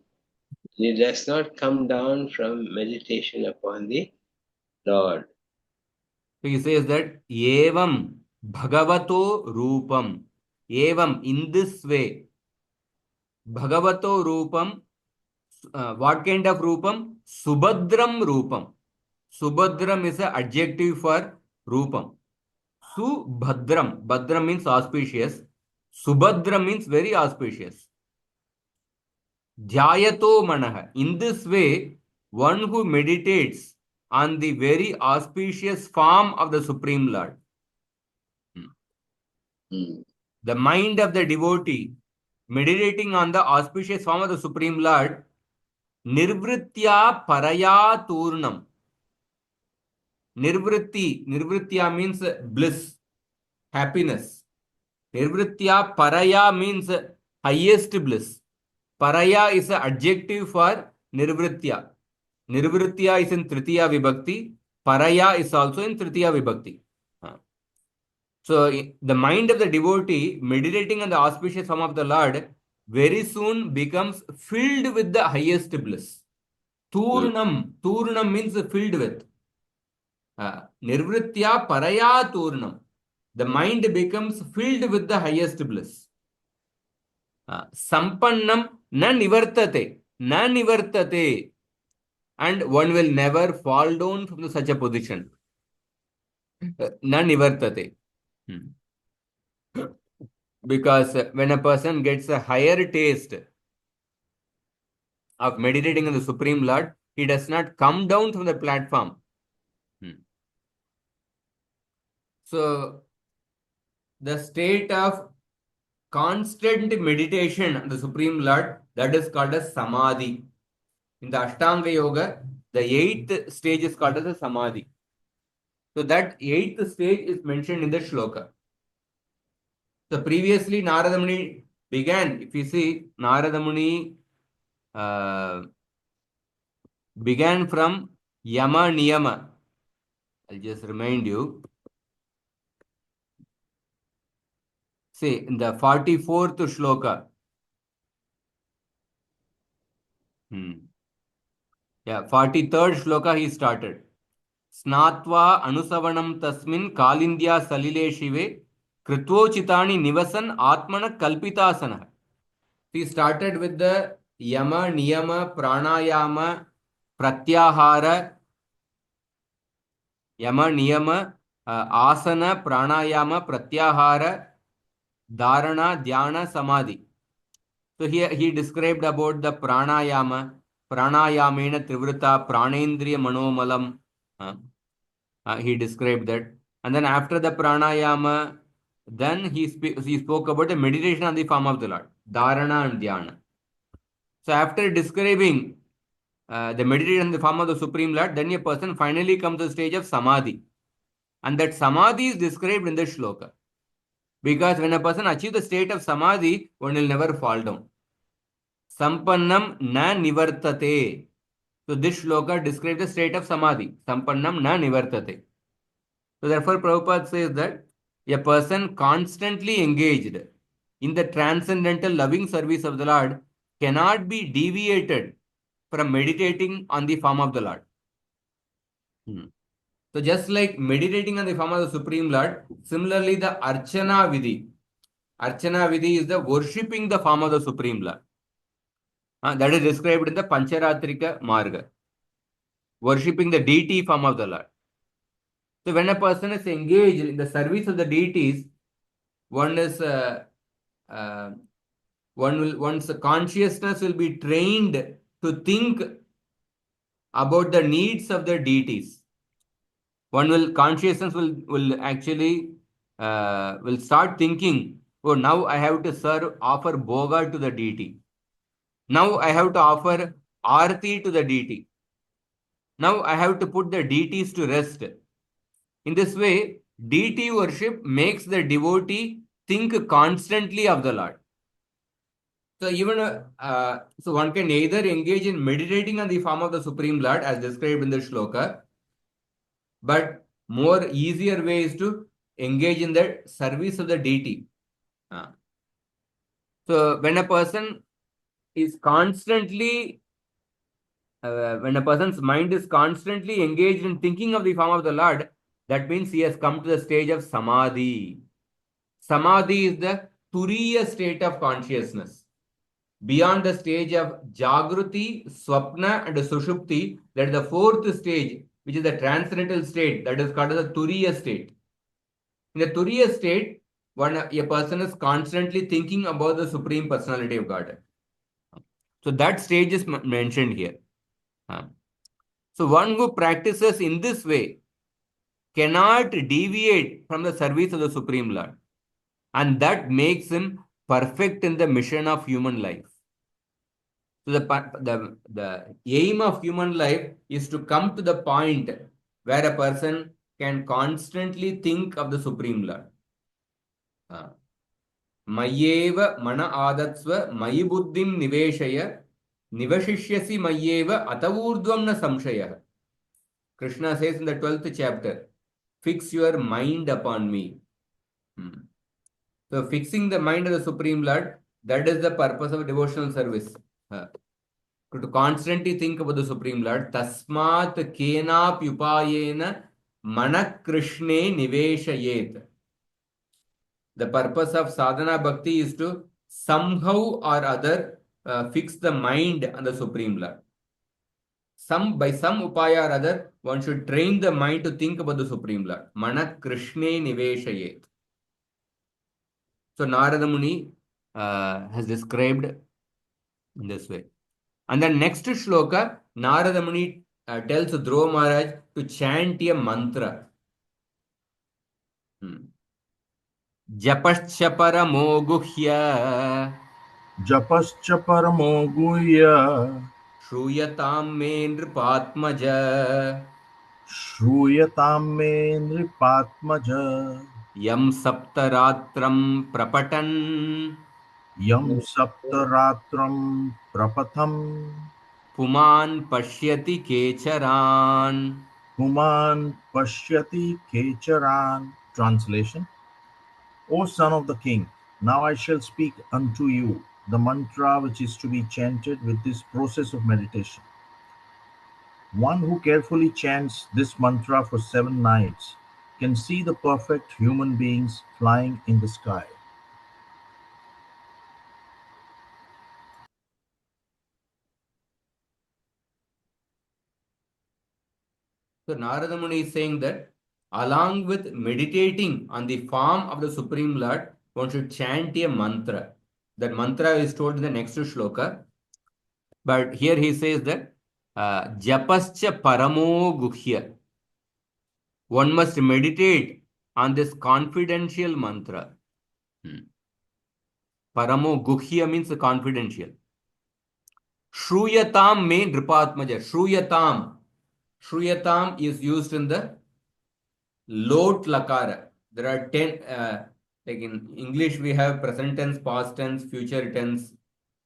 He does not come down from meditation upon the Lord. So he says that evam bhagavato rupam. Evam, in this way. Bhagavato rupam. What kind of rupam? Subhadram rupam. Subhadram is an adjective for rupam. Subhadram. Bhadram means auspicious. Subhadram means very auspicious. Dhyayato manaha. In this way, one who meditates on the very auspicious form of the Supreme Lord. The mind of the devotee meditating on the auspicious form of the Supreme Lord, nirvritya paraya turnam. Nirvritya means bliss, happiness. Nirvritya paraya means highest bliss. Paraya is an adjective for nirvritya. Nirvritya is in Tritiya Vibhakti. Paraya is also in Tritiya Vibhakti. So the mind of the devotee meditating on the auspicious form of the Lord very soon becomes filled with the highest bliss. Turnam. Turnam means filled with. Nirvritya paraya turnam. The mind becomes filled with the highest bliss. Sampannam na nivartate. Na nivartate. And one will never fall down from such a position. Na nivartate. Because when a person gets a higher taste of meditating on the Supreme Lord, he does not come down from the platform. So, the state of constant meditation on the Supreme Lord, that is called as Samadhi. In the Ashtanga Yoga, the 8th stage is called as a Samadhi. So, that 8th stage is mentioned in the shloka. So, previously Narada Muni began, if you see, Narada Muni began from Yama Niyama. I'll just remind you. See, in the 44th shloka. Yeah, 43rd shloka he started. Snatva anusavanam tasmin kalindya salile shive kritvochitani nivasan atmana kalpitasana. He started with the Yama, Niyama, Pranayama, Pratyahara, Yama, Niyama, Asana, Pranayama, Pratyahara, Dharana, Dhyana, Samadhi. So here he described about the Pranayama, Pranayamena Trivrita, Pranendriya Manomalam. He described that. And then after the Pranayama, then he spoke about the meditation on the form of the Lord, Dharana and Dhyana. So after describing the meditation in the form of the Supreme Lord, then a person finally comes to the stage of Samadhi. And that Samadhi is described in the shloka. Because when a person achieves the state of Samadhi, one will never fall down. Sampannam na nivartate. So this shloka describes the state of Samadhi. Sampannam na nivartate. So therefore Prabhupada says that a person constantly engaged in the transcendental loving service of the Lord cannot be deviated from meditating on the form of the Lord. So just like meditating on the form of the Supreme Lord, similarly the Archana Vidhi. Archana Vidhi is the worshipping the form of the Supreme Lord. That is described in the Pancharatrika Marga. Worshipping the deity form of the Lord. So when a person is engaged in the service of the deities, one's consciousness will be trained to think about the needs of the deities. Consciousness will actually will start thinking, oh, now I have to offer bhoga to the deity. Now I have to offer arati to the deity. Now I have to put the deities to rest. In this way, deity worship makes the devotee think constantly of the Lord. So even so one can either engage in meditating on the form of the Supreme Lord as described in the shloka, but more easier way is to engage in the service of the deity. So when a person is constantly, when a person's mind is constantly engaged in thinking of the form of the Lord, that means he has come to the stage of samadhi. Samadhi is the turiya state of consciousness. Beyond the stage of Jagruti, Swapna, and Sushupti, that is the fourth stage, which is the transcendental state, that is called as the Turiya state. In the Turiya state, a person is constantly thinking about the Supreme Personality of God. So that stage is mentioned here. So one who practices in this way cannot deviate from the service of the Supreme Lord. And that makes him perfect in the mission of human life. So the aim of human life is to come to the point where a person can constantly think of the Supreme Lord. Mayeva mana adatsva mayi buddhim niveshaya nivashishyasi mayeva atavurdvam na samshaya. Krishna says in the 12th chapter, fix your mind upon me. So fixing the mind of the Supreme Lord, that is the purpose of devotional service. To constantly think about the Supreme Lord. Tasmat kenapyupayena manakrishne niveshayet. The purpose of sadhana bhakti is to somehow or other fix the mind on the Supreme Lord. By some upaya or other, one should train the mind to think about the Supreme Lord. Manakrishne niveshayet. So Narada Muni has described in this way. And the next shloka, Narada Muni tells Dhruva Maharaj to chant a mantra. Japascha paramo guhya Japascha paramo guhya Shruyatam me nripatmaja Shruyatam me nripatmaja Yam saptaratram prapatan Yam saptaratram prapatham Puman pashyati kecharan. Human pashyati kecharan. Translation: O son of the king, now I shall speak unto you the mantra which is to be chanted with this process of meditation. One who carefully chants this mantra for 7 nights can see the perfect human beings flying in the sky. So Narada Muni is saying that along with meditating on the form of the Supreme Lord, one should chant a mantra. That mantra is told in the next shloka. But here he says that Japascha paramo guhya. One must meditate on this confidential mantra. Paramo guhya means confidential. Shruyatam me nripatmaja. Shruyatam. Shruyatam is used in the lot lakara. There are 10, like in English, we have present tense, past tense, future tense,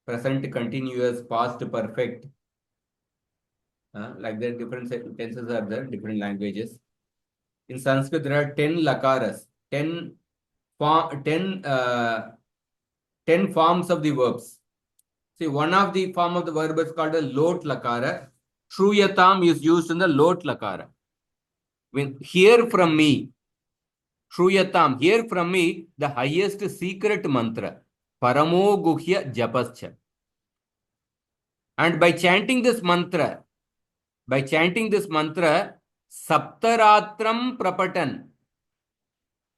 present continuous, past perfect. Like that, different tenses are there, different languages. In Sanskrit, there are 10 lakaras, 10 forms of the verbs. See, one of the form of the verb is called a lot lakara. Shruyatam is used in the lot lakara. When hear from me, Shruyatam, hear from me the highest secret mantra, Paramo Guhya Japascha. And by chanting this mantra, Saptaratram Prapatan,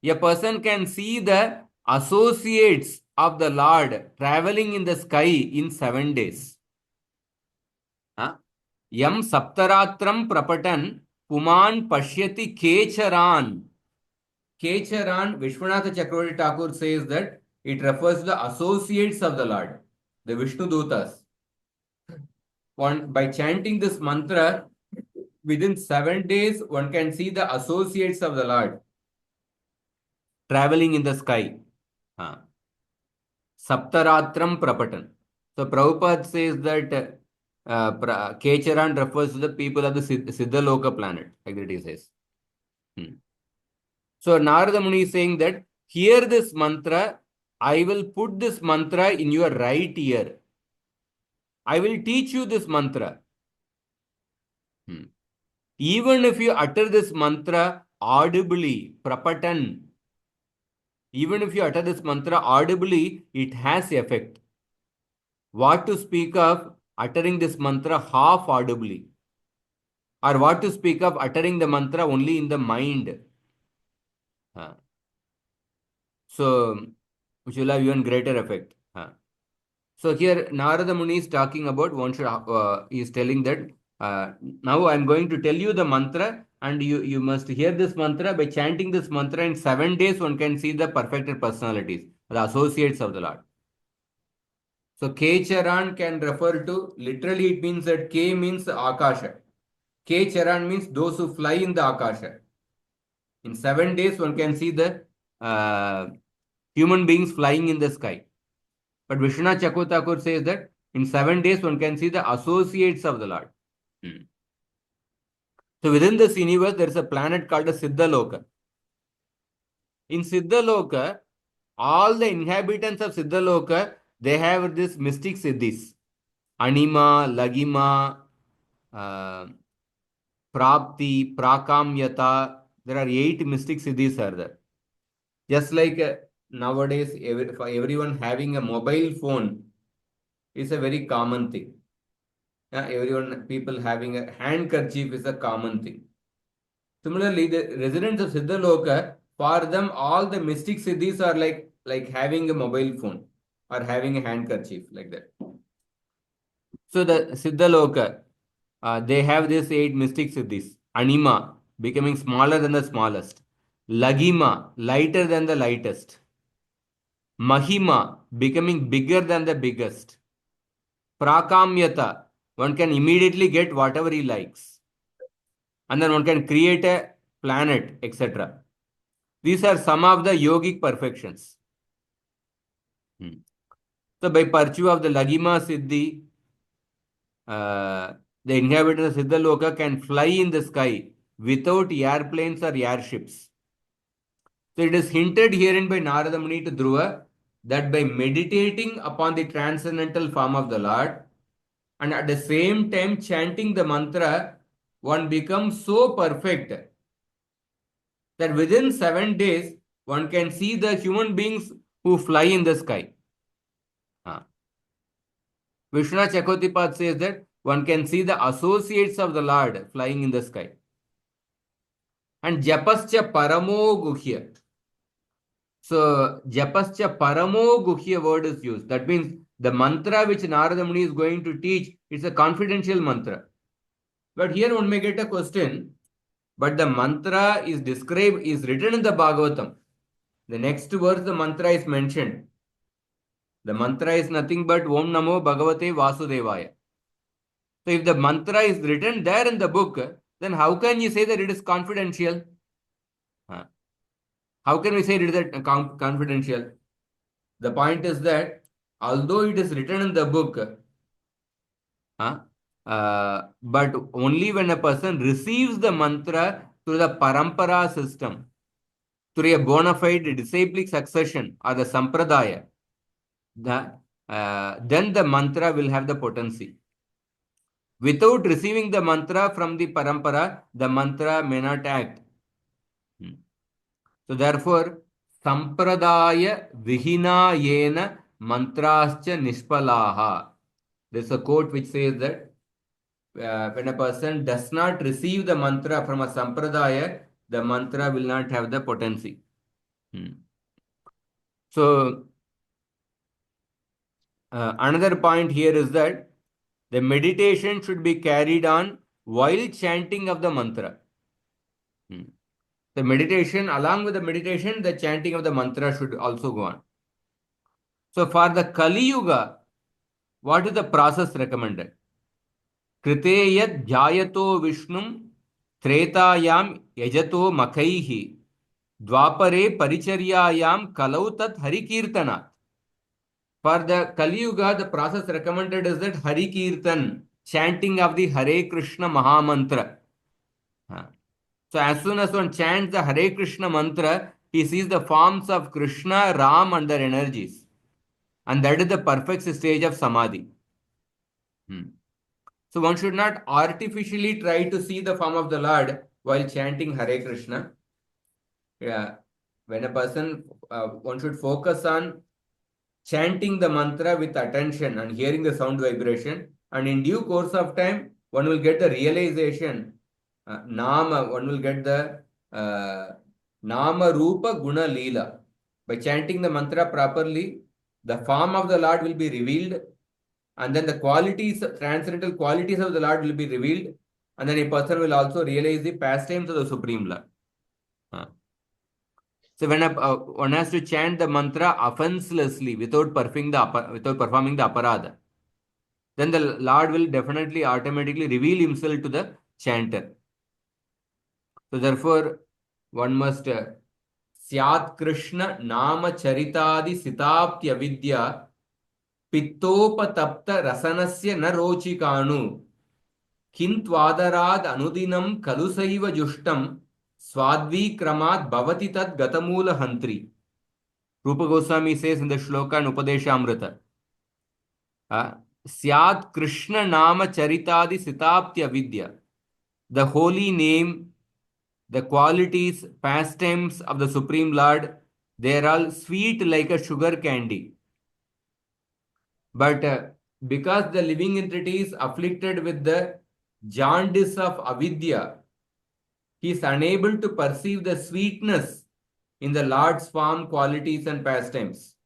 a person can see the associates of the Lord traveling in the sky in 7 days. Yam Saptaratram Prapatan Puman Pashyati Kecharan. Kecharan, Vishwanath Chakravarti Thakur says that it refers to the associates of the Lord, the Vishnu Dutas. By chanting this mantra, within 7 days, one can see the associates of the Lord traveling in the sky. Saptaratram Prapatan. So Prabhupada says that Kecharan refers to the people of the Siddhaloka planet, like that he says. So Narada Muni is saying that, hear this mantra, I will put this mantra in your right ear. I will teach you this mantra. Even if you utter this mantra audibly, prapatan, even if you utter this mantra audibly, it has effect. What to speak of uttering this mantra half audibly? Or what to speak of uttering the mantra only in the mind? So, which will have even greater effect. So here Narada Muni is talking about one should he is telling that now I am going to tell you the mantra, and you must hear this mantra. By chanting this mantra in 7 days, one can see the perfected personalities, the associates of the Lord. So K Charan can refer to, literally it means that K means Akasha. K Charan means those who fly in the Akasha. In 7 days, one can see the human beings flying in the sky. But Vishwanath Chakravarti says that in 7 days one can see the associates of the Lord. So within this universe there is a planet called the Siddhaloka. In Siddhaloka, all the inhabitants of Siddhaloka, they have this mystic siddhis. Anima, Lagima, Prapti, Prakamyata. There are 8 mystic siddhis are there. Just like nowadays, for everyone having a mobile phone is a very common thing. People having a handkerchief is a common thing. Similarly, the residents of Siddhaloka, for them, all the mystic siddhis are like having a mobile phone or having a handkerchief, like that. So the Siddhaloka, they have these 8 mystic siddhis. Anima, becoming smaller than the smallest. Lagima, lighter than the lightest. Mahima, becoming bigger than the biggest. Prakamyata, one can immediately get whatever he likes. And then one can create a planet, etc. These are some of the yogic perfections. So by virtue of the Lagima Siddhi, the inhabitants of Siddhaloka can fly in the sky without airplanes or airships. So it is hinted herein by Narada Muni to Dhruva that by meditating upon the transcendental form of the Lord and at the same time chanting the mantra, one becomes so perfect that within 7 days, one can see the human beings who fly in the sky. Vishwanath Chakravarti says that one can see the associates of the Lord flying in the sky. And Japascha Paramo Guhya. So Japascha Paramo Guhya word is used. That means the mantra which Narada Muni is going to teach is a confidential mantra. But here one may get a question. But the mantra is described, is written in the Bhagavatam. The next verse, the mantra is mentioned. The mantra is nothing but Om Namo Bhagavate Vasudevaya. So if the mantra is written there in the book, then how can you say that it is confidential? How can we say it is confidential? The point is that although it is written in the book, but only when a person receives the mantra through the parampara system, through a bona fide disciplic succession or the sampradaya, then the mantra will have the potency. Without receiving the mantra from the parampara, the mantra may not act. So therefore, sampradaya vihina yena mantrascha nishpalaha. There's a quote which says that when a person does not receive the mantra from a sampradaya, the mantra will not have the potency. So another point here is that the meditation should be carried on while chanting of the mantra. The meditation, along with the meditation, the chanting of the mantra should also go on. So for the Kali Yuga, what is the process recommended? Krite yad dhyayato vishnum tretayam yajato makaihi dvapare paricharyayam kalau tat harikirtanat. For the Kali Yuga, the process recommended is that Hari Kirtan, chanting of the Hare Krishna Mahamantra. So as soon as one chants the Hare Krishna mantra, he sees the forms of Krishna, Ram and their energies. And that is the perfect stage of Samadhi. So one should not artificially try to see the form of the Lord while chanting Hare Krishna. Yeah. When a person, one should focus on chanting the mantra with attention and hearing the sound vibration. And in due course of time, one will get the realization, Nama, one will get the Nama Rupa Guna Leela. By chanting the mantra properly, the form of the Lord will be revealed, and then the qualities, transcendental qualities of the Lord will be revealed, and then a person will also realize the pastimes of the Supreme Lord. So when one has to chant the mantra offenselessly without performing the aparadha, then the Lord will definitely automatically reveal himself to the chanter. So therefore, one must Syat Krishna Nama Charitadi Sitapti Avidya Pittopatapta Rasanasya Narochikanu Kintvadarad Anudinam Kalusaiva Jushtam Swadvikramat Bhavati Tad Gatamula Hantri. Rupa Goswami says in the Shloka and Upadeshamrita, Syat Krishna Nama Charitadi Sitapti Avidya. The holy name, the qualities, pastimes of the Supreme Lord, they are all sweet like a sugar candy. But because the living entity is afflicted with the jaundice of avidya, he is unable to perceive the sweetness in the Lord's form, qualities, and pastimes.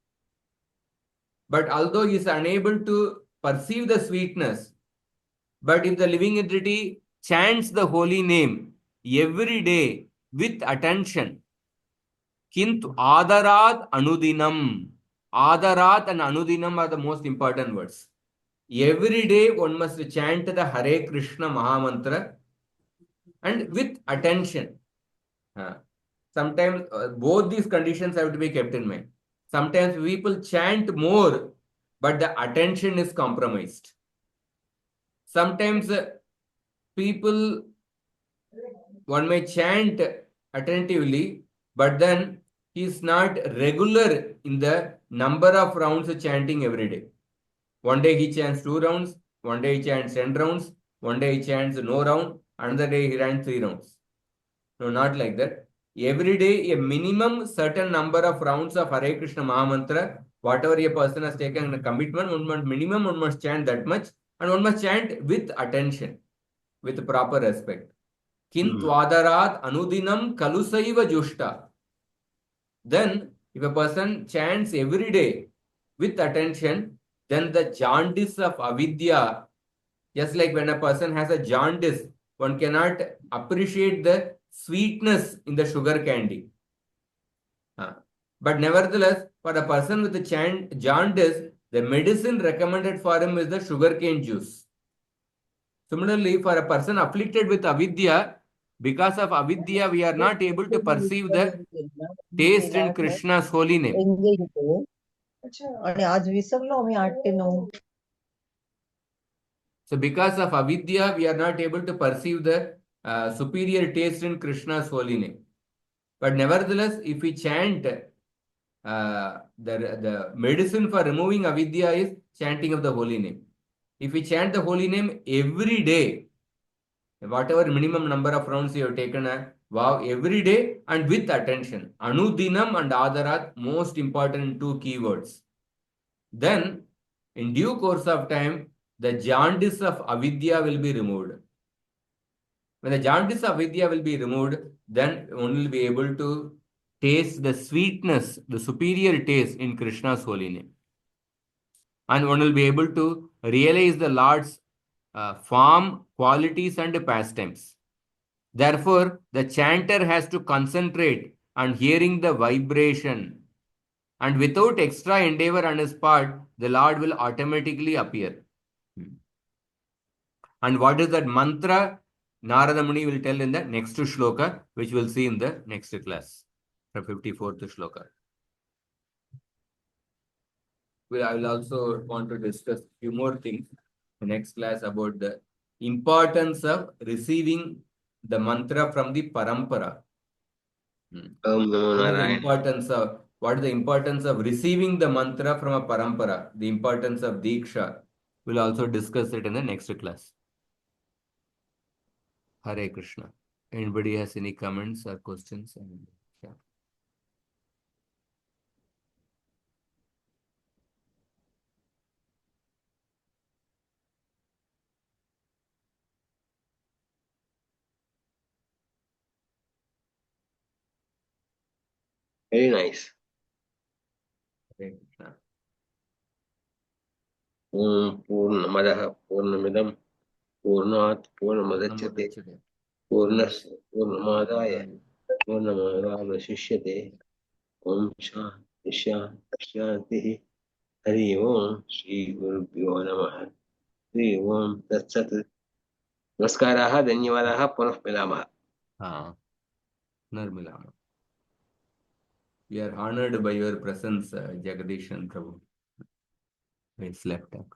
But although he is unable to perceive the sweetness, but if the living entity chants the holy name every day with attention, Kintu Adarat Anudinam. Adarat and Anudinam are the most important words. Every day one must chant the Hare Krishna Mahamantra and with attention. Sometimes both these conditions have to be kept in mind. Sometimes people chant more, but the attention is compromised. Sometimes people, one may chant attentively, but then he is not regular in the number of rounds of chanting every day. One day he chants 2 rounds, one day he chants 10 rounds, one day he chants no round, another day he chants 3 rounds. No, not like that. Every day a minimum certain number of rounds of Hare Krishna Mahamantra, whatever a person has taken a commitment, one must chant that much, and one must chant with attention, with proper respect. Kintvadarat anudinam kalusaiva jushta. Then, if a person chants every day with attention, then the jaundice of avidya, just like when a person has a jaundice, one cannot appreciate the sweetness in the sugar candy. But nevertheless, for a person with a jaundice, the medicine recommended for him is the sugarcane juice. Similarly, for a person afflicted with avidya, because of avidya, we are not able to perceive the taste in Krishna's holy name. So because of avidya, we are not able to perceive the superior taste in Krishna's holy name. But nevertheless, if we chant, the medicine for removing avidya is chanting of the holy name. If we chant the holy name every day, whatever minimum number of rounds you have taken, every day and with attention, Anudinam and Adarat, most important 2 keywords. Then, in due course of time, the jaundice of avidya will be removed. When the jaundice of avidya will be removed, then one will be able to taste the sweetness, the superior taste in Krishna's holy name. And one will be able to realize the Lord's form, qualities, and pastimes. Therefore, the chanter has to concentrate on hearing the vibration. And without extra endeavor on his part, the Lord will automatically appear. And what is that mantra? Narada Muni will tell in the next shloka, which we'll see in the next class, the 54th shloka. I will also want to discuss a few more things in the next class about the importance of receiving the mantra from the parampara. Om Namo Narayana. What is the importance of receiving the mantra from a parampara? The importance of Diksha. We'll also discuss it in the next class. Hare Krishna. Anybody has any comments or questions? Yeah. Very nice. Hare Krishna. पूर्णमदः पूर्णमिदं पूर्णात् पूर्णमुदच्यते Namodachate. पूर्णस्य पूर्णमादाय पूर्णमेवावशिष्यते ॐ शान्ति शान्ति शान्तिः हरि ओम् श्रीगुरुभ्यो नमः हरि ओम् तत्सत् नमस्काराः धन्यवादाः पुनः मिलामः Narmilama. We are honored by your presence, Jagadish and Prabhu. We slept up.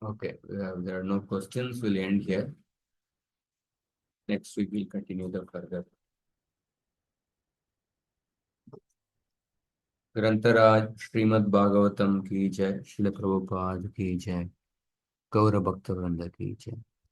Okay, there are no questions. We'll end here. Next week we'll continue the further. ग्रंथराज Shrimad Bhagavatam की जय, श्रील प्रभुपाद की जय, गौर भक्त वृंद की जय।